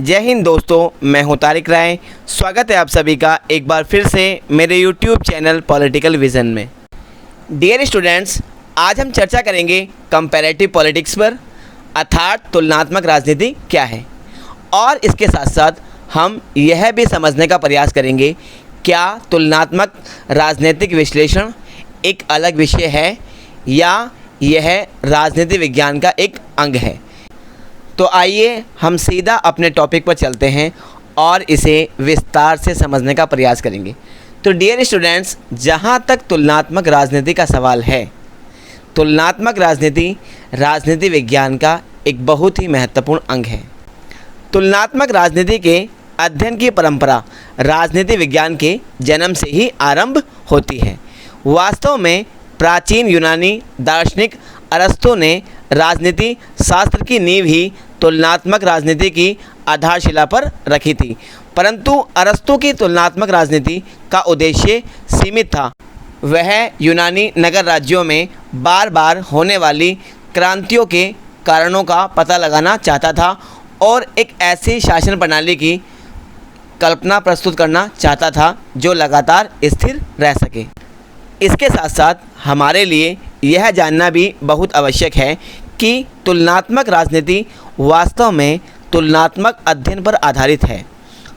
जय हिंद दोस्तों, मैं हूं तारिक राय। स्वागत है आप सभी का एक बार फिर से मेरे YouTube चैनल पॉलिटिकल विज़न में। डियर स्टूडेंट्स, आज हम चर्चा करेंगे कंपैरेटिव पॉलिटिक्स पर, अर्थात तुलनात्मक राजनीति क्या है। और इसके साथ साथ हम यह भी समझने का प्रयास करेंगे क्या तुलनात्मक राजनीतिक विश्लेषण एक अलग विषय है या यह राजनीति विज्ञान का एक अंग है। तो आइए हम सीधा अपने टॉपिक पर चलते हैं और इसे विस्तार से समझने का प्रयास करेंगे। तो डियर स्टूडेंट्स, जहाँ तक तुलनात्मक राजनीति का सवाल है, तुलनात्मक राजनीति राजनीति विज्ञान का एक बहुत ही महत्वपूर्ण अंग है। तुलनात्मक राजनीति के अध्ययन की परंपरा राजनीति विज्ञान के जन्म से ही आरंभ होती है। वास्तव में प्राचीन यूनानी दार्शनिक अरस्तु ने राजनीति शास्त्र की नींव ही तुलनात्मक राजनीति की आधारशिला पर रखी थी, परंतु अरस्तु की तुलनात्मक राजनीति का उद्देश्य सीमित था। वह यूनानी नगर राज्यों में बार बार होने वाली क्रांतियों के कारणों का पता लगाना चाहता था और एक ऐसी शासन प्रणाली की कल्पना प्रस्तुत करना चाहता था जो लगातार स्थिर रह सके। इसके साथ साथ हमारे लिए यह जानना भी बहुत आवश्यक है कि तुलनात्मक राजनीति वास्तव में तुलनात्मक अध्ययन पर आधारित है।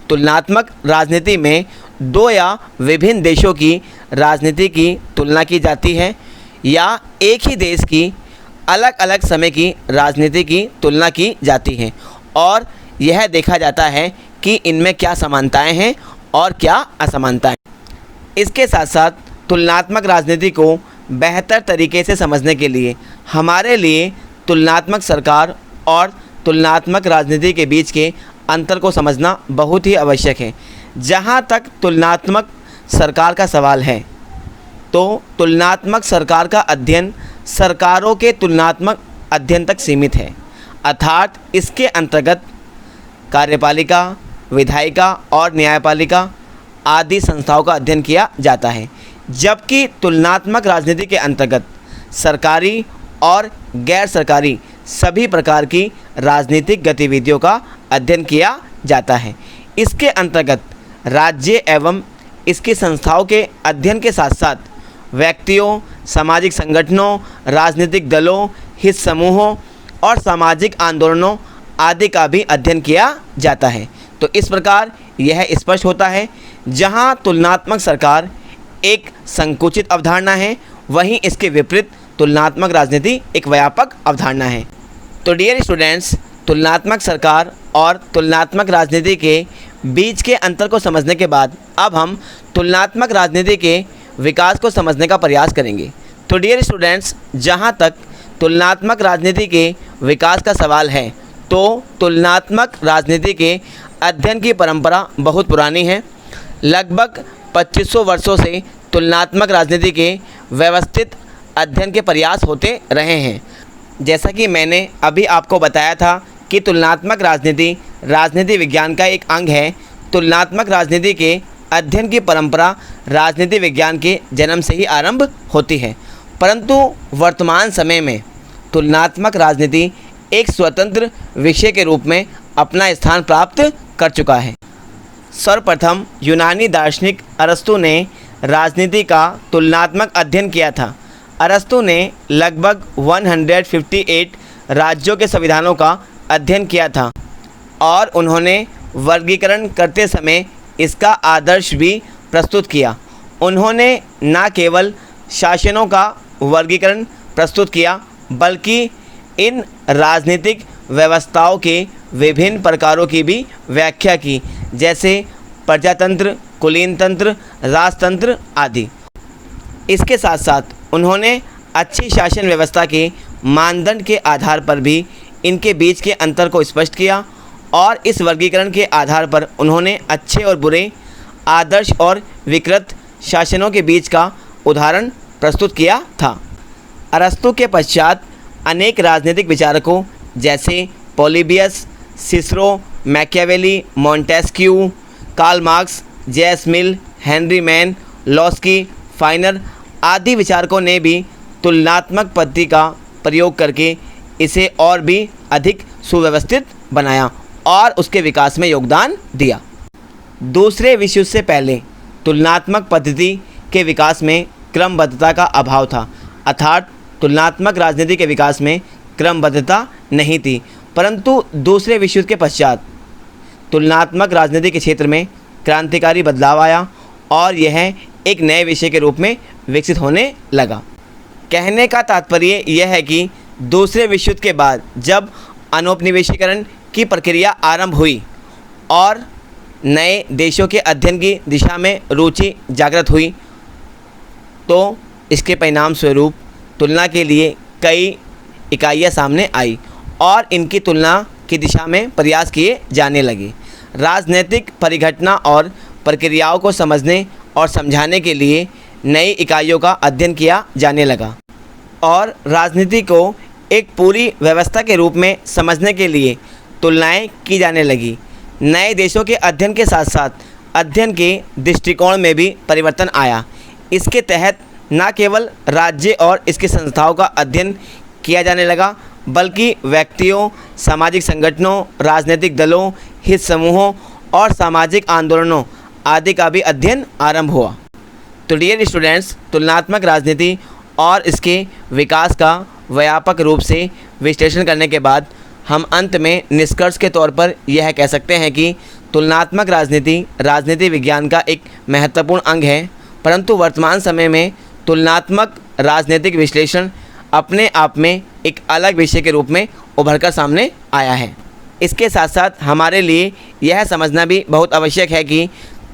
तुलनात्मक राजनीति में दो या विभिन्न देशों की राजनीति की तुलना की जाती है या एक ही देश की अलग अलग समय की राजनीति की तुलना की जाती है और यह देखा जाता है कि इनमें क्या समानताएं हैं और क्या असमानताएं। इसके साथ साथ तुलनात्मक राजनीति को बेहतर तरीके से समझने के लिए हमारे लिए तुलनात्मक सरकार और तुलनात्मक राजनीति के बीच के अंतर को समझना बहुत ही आवश्यक है। जहाँ तक तुलनात्मक सरकार का सवाल है, तो तुलनात्मक सरकार का अध्ययन सरकारों के तुलनात्मक अध्ययन तक सीमित है, अर्थात इसके अंतर्गत कार्यपालिका, विधायिका और न्यायपालिका आदि संस्थाओं का अध्ययन किया जाता है। जबकि तुलनात्मक राजनीति के अंतर्गत सरकारी और गैर सरकारी सभी प्रकार की राजनीतिक गतिविधियों का अध्ययन किया जाता है। इसके अंतर्गत राज्य एवं इसकी संस्थाओं के अध्ययन के साथ साथ व्यक्तियों, सामाजिक संगठनों, राजनीतिक दलों, हित समूहों और सामाजिक आंदोलनों आदि का भी अध्ययन किया जाता है। तो इस प्रकार यह स्पष्ट होता है, जहां तुलनात्मक सरकार एक संकुचित अवधारणा है, वहीं इसके विपरीत तुलनात्मक राजनीति एक व्यापक अवधारणा है। तो डियर स्टूडेंट्स, तुलनात्मक सरकार और तुलनात्मक राजनीति के बीच के अंतर को समझने के बाद अब हम तुलनात्मक राजनीति के विकास को समझने का प्रयास करेंगे। तो डियर स्टूडेंट्स, जहां तक तुलनात्मक राजनीति के विकास का सवाल है, तो तुलनात्मक राजनीति के अध्ययन की परंपरा बहुत पुरानी है। लगभग 2500 वर्षों से तुलनात्मक राजनीति के व्यवस्थित अध्ययन के प्रयास होते रहे हैं। जैसा कि मैंने अभी आपको बताया था कि तुलनात्मक राजनीति राजनीति विज्ञान का एक अंग है। तुलनात्मक राजनीति के अध्ययन की परंपरा राजनीति विज्ञान के जन्म से ही आरंभ होती है, परंतु वर्तमान समय में तुलनात्मक राजनीति एक स्वतंत्र विषय के रूप में अपना स्थान प्राप्त कर चुका है। सर्वप्रथम यूनानी दार्शनिक अरस्तु ने राजनीति का तुलनात्मक अध्ययन किया था। अरस्तु ने लगभग 158 राज्यों के संविधानों का अध्ययन किया था और उन्होंने वर्गीकरण करते समय इसका आदर्श भी प्रस्तुत किया। उन्होंने न केवल शासनों का वर्गीकरण प्रस्तुत किया, बल्कि इन राजनीतिक व्यवस्थाओं के विभिन्न प्रकारों की भी व्याख्या की, जैसे प्रजातंत्र, कुलीनतंत्र, राजतंत्र आदि। इसके साथ साथ उन्होंने अच्छी शासन व्यवस्था के मानदंड के आधार पर भी इनके बीच के अंतर को स्पष्ट किया और इस वर्गीकरण के आधार पर उन्होंने अच्छे और बुरे, आदर्श और विकृत शासनों के बीच का उदाहरण प्रस्तुत किया था। अरस्तु के पश्चात अनेक राजनीतिक विचारकों जैसे Polybius, Cicero, Machiavelli, Montesquieu, Karl Marx, J S. Mill, Henry Maine, Laski, Finer आदि विचारकों ने भी तुलनात्मक पद्धति का प्रयोग करके इसे और भी अधिक सुव्यवस्थित बनाया और उसके विकास में योगदान दिया। दूसरे विश्व युद्ध से पहले तुलनात्मक पद्धति के विकास में क्रमबद्धता का अभाव था, अर्थात तुलनात्मक राजनीति के विकास में क्रमबद्धता नहीं थी। परंतु दूसरे विश्व युद्ध के पश्चात तुलनात्मक राजनीति के क्षेत्र में क्रांतिकारी बदलाव आया और यह एक नए विषय के रूप में विकसित होने लगा। कहने का तात्पर्य यह है कि दूसरे विश्व युद्ध के बाद जब अनौपनिवेशीकरण की प्रक्रिया आरंभ हुई और नए देशों के अध्ययन की दिशा में रुचि जागृत हुई, तो इसके परिणाम स्वरूप तुलना के लिए कई इकाइयाँ सामने आई और इनकी तुलना की दिशा में प्रयास किए जाने लगे। राजनीतिक परिघटना और प्रक्रियाओं को समझने और समझाने के लिए नई इकाइयों का अध्ययन किया जाने लगा और राजनीति को एक पूरी व्यवस्था के रूप में समझने के लिए तुलनाएं की जाने लगी। नए देशों के अध्ययन के साथ साथ अध्ययन के दृष्टिकोण में भी परिवर्तन आया। इसके तहत न केवल राज्य और इसकी संस्थाओं का अध्ययन किया जाने लगा, बल्कि व्यक्तियों, सामाजिक संगठनों, राजनीतिक दलों, हित समूहों और सामाजिक आंदोलनों आदि का भी अध्ययन आरंभ हुआ। तो डियर स्टूडेंट्स, तुलनात्मक राजनीति और इसके विकास का व्यापक रूप से विश्लेषण करने के बाद हम अंत में निष्कर्ष के तौर पर यह कह सकते हैं कि तुलनात्मक राजनीति राजनीति विज्ञान का एक महत्वपूर्ण अंग है, परंतु वर्तमान समय में तुलनात्मक राजनीतिक विश्लेषण अपने आप में एक अलग विषय के रूप में उभरकर सामने आया है। इसके साथ साथ हमारे लिए यह समझना भी बहुत आवश्यक है कि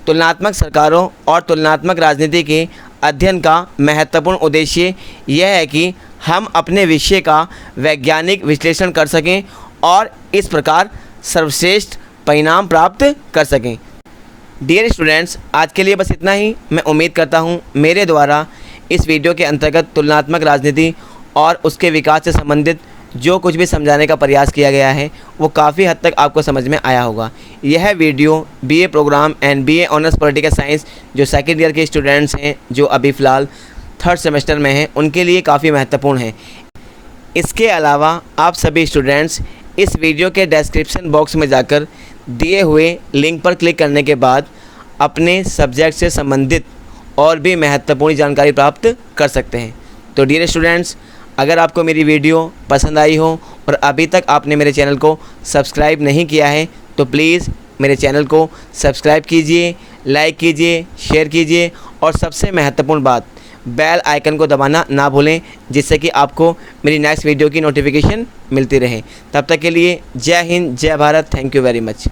तुलनात्मक सरकारों और तुलनात्मक राजनीति के अध्ययन का महत्वपूर्ण उद्देश्य यह है कि हम अपने विषय का वैज्ञानिक विश्लेषण कर सकें और इस प्रकार सर्वश्रेष्ठ परिणाम प्राप्त कर सकें। डियर स्टूडेंट्स, आज के लिए बस इतना ही। मैं उम्मीद करता हूँ मेरे द्वारा इस वीडियो के अंतर्गत तुलनात्मक राजनीति और उसके विकास से संबंधित जो कुछ भी समझाने का प्रयास किया गया है वो काफ़ी हद तक आपको समझ में आया होगा। यह video BA program and BA honours political science जो सेकेंड ईयर के स्टूडेंट्स हैं, जो अभी फ़िलहाल थर्ड सेमेस्टर में हैं, उनके लिए काफ़ी महत्वपूर्ण है। इसके अलावा आप सभी स्टूडेंट्स इस वीडियो के डिस्क्रिप्शन बॉक्स में जाकर दिए हुए लिंक पर क्लिक करने के बाद अपने सब्जेक्ट से संबंधित और भी महत्वपूर्ण जानकारी प्राप्त कर सकते हैं। तो डियर स्टूडेंट्स, अगर आपको मेरी वीडियो पसंद आई हो और अभी तक आपने मेरे चैनल को सब्सक्राइब नहीं किया है तो प्लीज़ मेरे चैनल को सब्सक्राइब कीजिए, लाइक कीजिए, शेयर कीजिए और सबसे महत्वपूर्ण बात, बेल आइकन को दबाना ना भूलें, जिससे कि आपको मेरी नेक्स्ट वीडियो की नोटिफिकेशन मिलती रहे। तब तक के लिए जय हिंद, जय Bharat. Thank you very much.